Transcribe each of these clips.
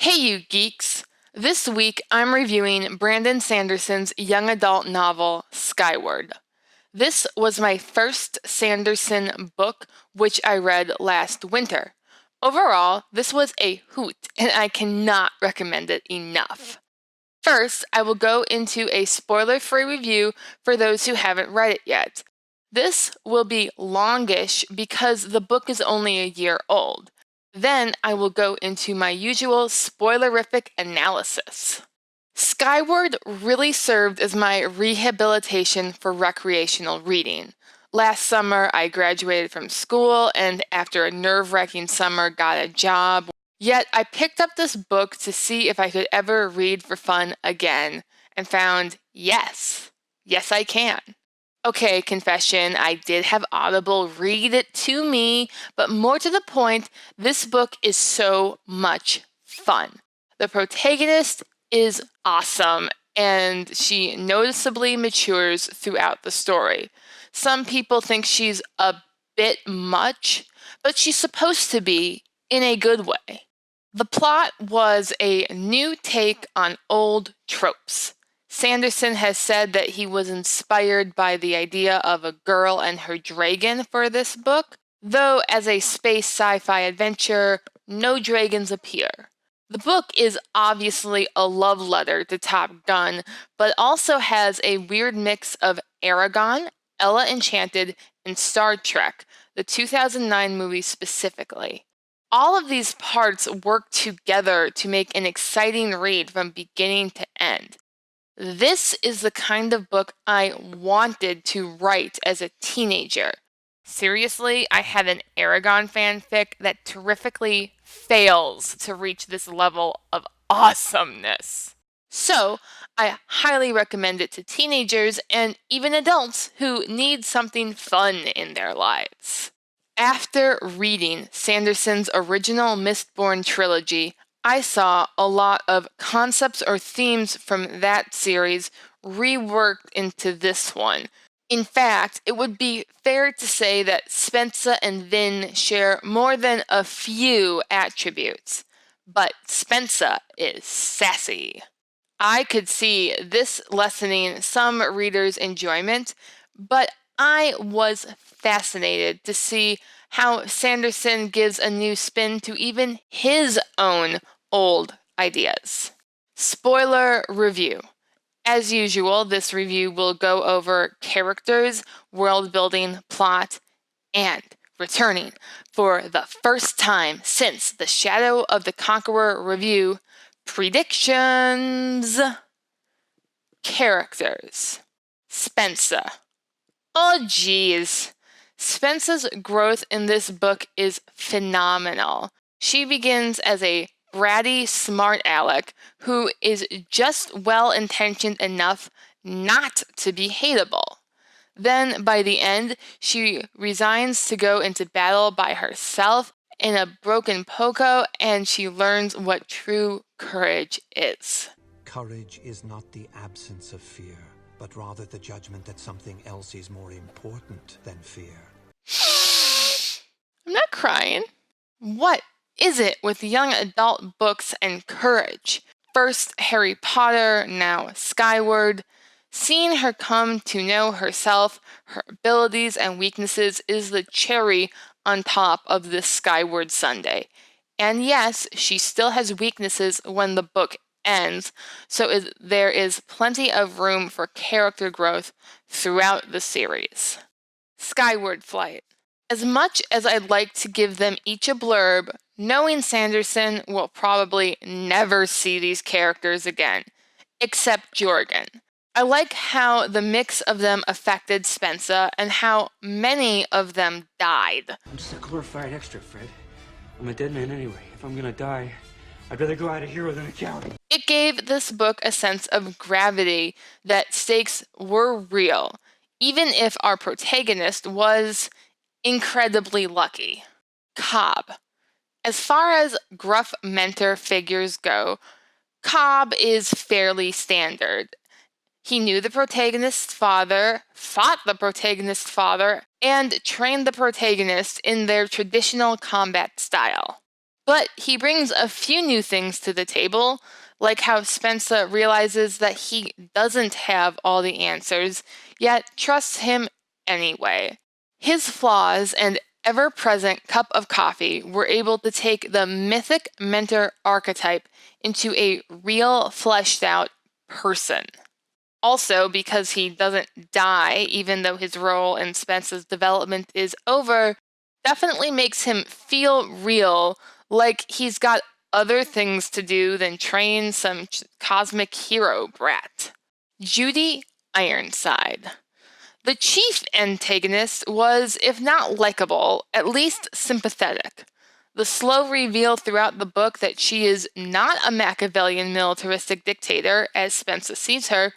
Hey, you geeks! This week I'm reviewing Brandon Sanderson's young adult novel, Skyward. This was my first Sanderson book, which I read last winter. Overall, this was a hoot, and I cannot recommend it enough. First, I will go into a spoiler-free review for those who haven't read it yet. This will be longish because the book is only a year old. Then I will go into my usual spoilerific analysis. Skyward really served as my rehabilitation for recreational reading. Last summer, I graduated from school and after a nerve-wracking summer got a job. Yet I picked up this book to see if I could ever read for fun again and found yes I can. Okay, confession, I did have Audible read it to me, but more to the point, this book is so much fun. The protagonist is awesome, and she noticeably matures throughout the story. Some people think she's a bit much, but she's supposed to be in a good way. The plot was a new take on old tropes. Sanderson has said that he was inspired by the idea of a girl and her dragon for this book, though as a space sci-fi adventure, no dragons appear. The book is obviously a love letter to Top Gun, but also has a weird mix of Aragon, Ella Enchanted, and Star Trek, the 2009 movie specifically. All of these parts work together to make an exciting read from beginning to end. This is the kind of book I wanted to write as a teenager. Seriously, I had an Aragon fanfic that terrifically fails to reach this level of awesomeness. So, I highly recommend it to teenagers and even adults who need something fun in their lives. After reading Sanderson's original Mistborn trilogy, I saw a lot of concepts or themes from that series reworked into this one. In fact, it would be fair to say that Spensa and Vin share more than a few attributes, but Spensa is sassy. I could see this lessening some readers' enjoyment, but I was fascinated to see how Sanderson gives a new spin to even his own old ideas. Spoiler review. As usual, this review will go over characters, world building, plot, and returning for the first time since the Shadow of the Conqueror review, predictions. Characters. Spensa. Oh geez. Spensa's growth in this book is phenomenal. She begins as a bratty, smart aleck who is just well-intentioned enough not to be hateable. Then, by the end, she resigns to go into battle by herself in a broken poco, and she learns what true courage is. Courage is not the absence of fear, but rather the judgment that something else is more important than fear. I'm not crying. What is it with young adult books and courage? First Harry Potter, now Skyward. Seeing her come to know herself, her abilities and weaknesses is the cherry on top of this Skyward Sunday. And yes, she still has weaknesses when the book ends, so there is plenty of room for character growth throughout the series. Skyward Flight. As much as I'd like to give them each a blurb, knowing Sanderson will probably never see these characters again, except Jorgen. I like how the mix of them affected Spensa and how many of them died. I'm just a glorified extra, Fred. I'm a dead man anyway. If I'm gonna die, I'd rather go out a hero than a coward. It gave this book a sense of gravity that stakes were real, even if our protagonist was incredibly lucky. Cobb. As far as gruff mentor figures go, Cobb is fairly standard. He knew the protagonist's father, fought the protagonist's father, and trained the protagonist in their traditional combat style. But he brings a few new things to the table, like how Spensa realizes that he doesn't have all the answers, yet trusts him anyway. His flaws and ever-present cup of coffee were able to take the mythic mentor archetype into a real, fleshed-out person. Also, because he doesn't die, even though his role in Spensa's development is over, definitely makes him feel real, like he's got other things to do than train some cosmic hero brat. Judy Ironside. The chief antagonist was, if not likable, at least sympathetic. The slow reveal throughout the book that she is not a Machiavellian militaristic dictator, as Spensa sees her,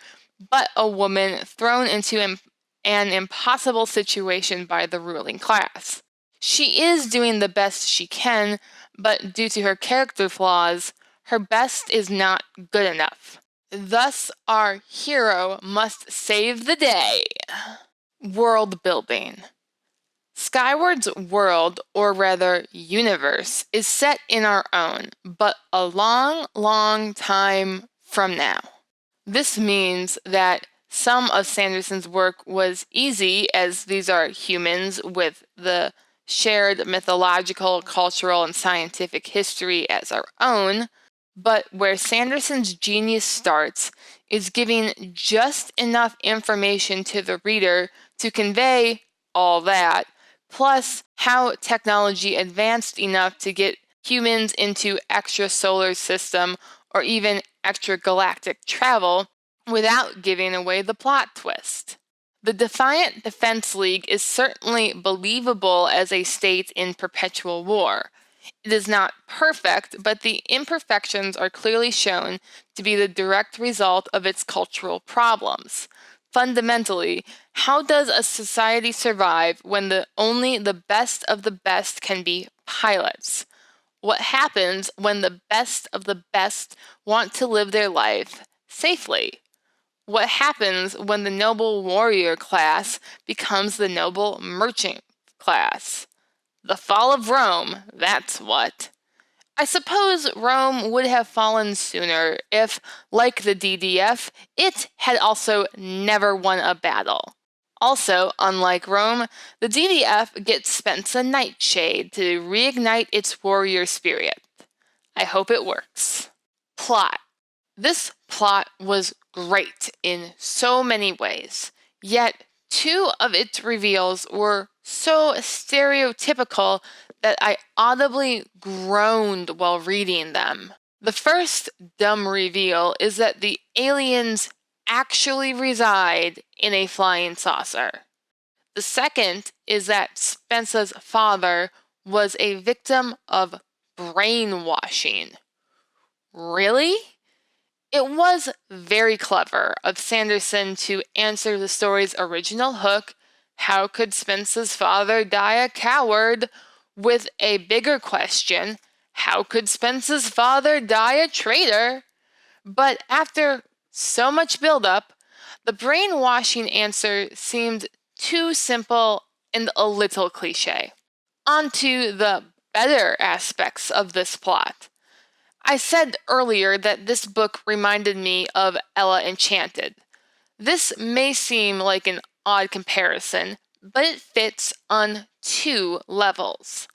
but a woman thrown into an impossible situation by the ruling class. She is doing the best she can, but due to her character flaws, her best is not good enough. Thus, our hero must save the day. World building. Skyward's world, or rather universe, is set in our own, but a long, long time from now. This means that some of Sanderson's work was easy, as these are humans with the shared mythological, cultural, and scientific history as our own, but where Sanderson's genius starts is giving just enough information to the reader to convey all that, plus how technology advanced enough to get humans into extrasolar system or even extragalactic travel without giving away the plot twist. The Defiant Defense League is certainly believable as a state in perpetual war. It is not perfect, but the imperfections are clearly shown to be the direct result of its cultural problems. Fundamentally, how does a society survive when only the best of the best can be pilots? What happens when the best of the best want to live their life safely? What happens when the noble warrior class becomes the noble merchant class? The fall of Rome, that's what. I suppose Rome would have fallen sooner if, like the DDF, it had also never won a battle. Also, unlike Rome, the DDF gets Spensa Nightshade to reignite its warrior spirit. I hope it works. Plot. This plot was great in so many ways, yet two of its reveals were so stereotypical that I audibly groaned while reading them. The first dumb reveal is that the aliens actually reside in a flying saucer. The second is that Spensa's father was a victim of brainwashing. Really? It was very clever of Sanderson to answer the story's original hook, how could Spensa's father die a coward, with a bigger question, how could Spensa's father die a traitor? But after so much buildup, the brainwashing answer seemed too simple and a little cliche. On to the better aspects of this plot. I said earlier that this book reminded me of Ella Enchanted. This may seem like an odd comparison, but it fits on two levels.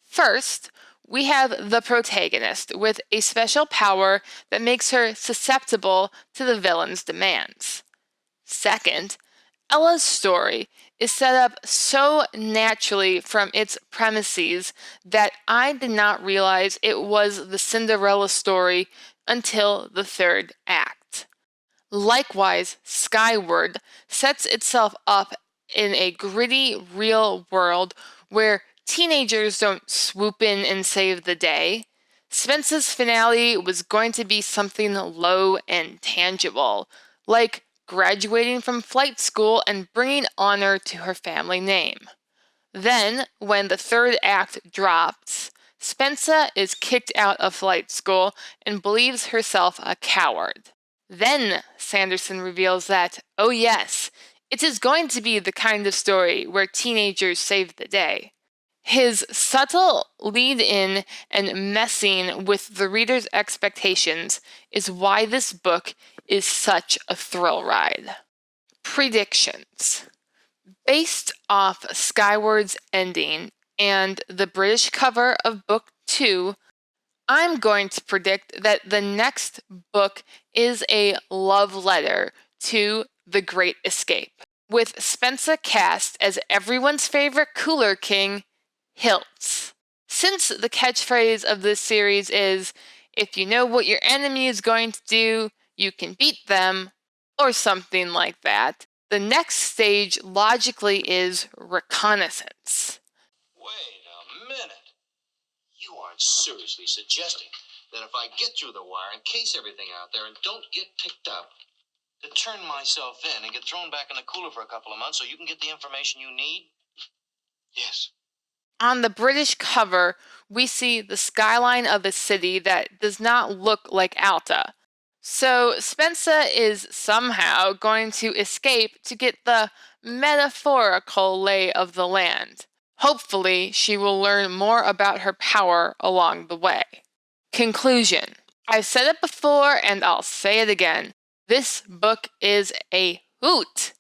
First, we have the protagonist with a special power that makes her susceptible to the villain's demands. Second, Ella's story is set up so naturally from its premises that I did not realize it was the Cinderella story until the third act. Likewise, Skyward sets itself up in a gritty, real world where teenagers don't swoop in and save the day. Spensa's finale was going to be something low and tangible, like graduating from flight school and bringing honor to her family name. Then, when the third act drops, Spensa is kicked out of flight school and believes herself a coward. Then Sanderson reveals that, oh yes, it is going to be the kind of story where teenagers save the day. His subtle lead-in and messing with the reader's expectations is why this book is such a thrill ride. Predictions. Based off Skyward's ending and the British cover of Book 2, I'm going to predict that the next book is a love letter to The Great Escape, with Spensa cast as everyone's favorite Cooler King, Hilts. Since the catchphrase of this series is, if you know what your enemy is going to do, you can beat them, or something like that, the next stage logically is reconnaissance. Wait a minute. You aren't seriously suggesting that if I get through the wire and case everything out there and don't get picked up, to turn myself in and get thrown back in the cooler for a couple of months so you can get the information you need? Yes. On the British cover, we see the skyline of a city that does not look like Alta. So Spensa is somehow going to escape to get the metaphorical lay of the land. Hopefully, she will learn more about her power along the way. Conclusion. I've said it before and I'll say it again. This book is a hoot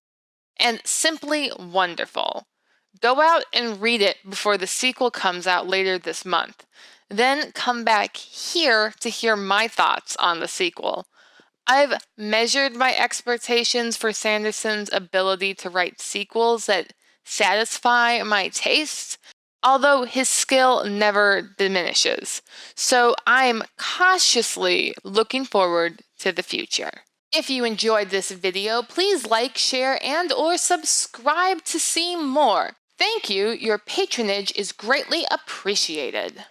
and simply wonderful. Go out and read it before the sequel comes out later this month. Then come back here to hear my thoughts on the sequel. I've measured my expectations for Sanderson's ability to write sequels that satisfy my taste, although his skill never diminishes. So I'm cautiously looking forward to the future. If you enjoyed this video, please like, share, and/or subscribe to see more. Thank you. Your patronage is greatly appreciated.